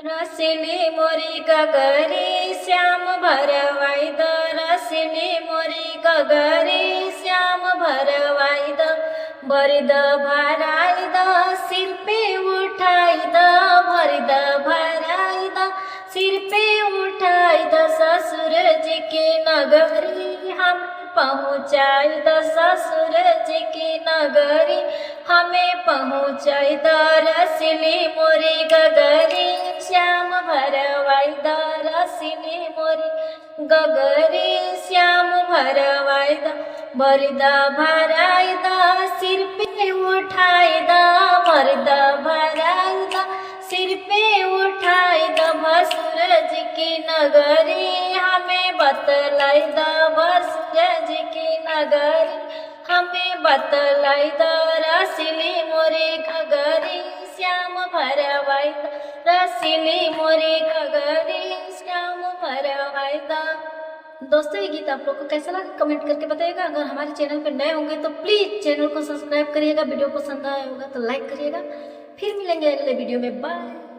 रसिली मोरी गगरी श्याम भरवाई द, रसिली मोरी गगरी श्याम भरवाई द, बरिद भराई द सिर पे उठाई द, बरिद भराई द सिर पे उठाई द, ससुर जी की नगरी हम पहुँचाई द, ससुर जी की नगरी हमें पहुँचाई द, रसिली मोरी गगरी श्याम भरवाई द, रसिली मोरी गगरी श्याम भरवाई द, बरिद भराई द सिर पे उठाई द, बरिद भराई द सिर पे उठाई द, भसुर जी की नगरी हमें बतलाई द, भसुर जी की नगरी हमें बतलाई द, रसिली मोरी गगरी श्याम भरवाई द, रसिली मोरी गगरी श्याम भरवाई द। दोस्तों, ये गीत आप लोग को कैसा लगा कमेंट करके बताइएगा। अगर हमारे चैनल पर नए होंगे तो प्लीज़ चैनल को सब्सक्राइब करिएगा। वीडियो पसंद आया होगा तो लाइक करिएगा। फिर मिलेंगे अगले वीडियो में। बाय।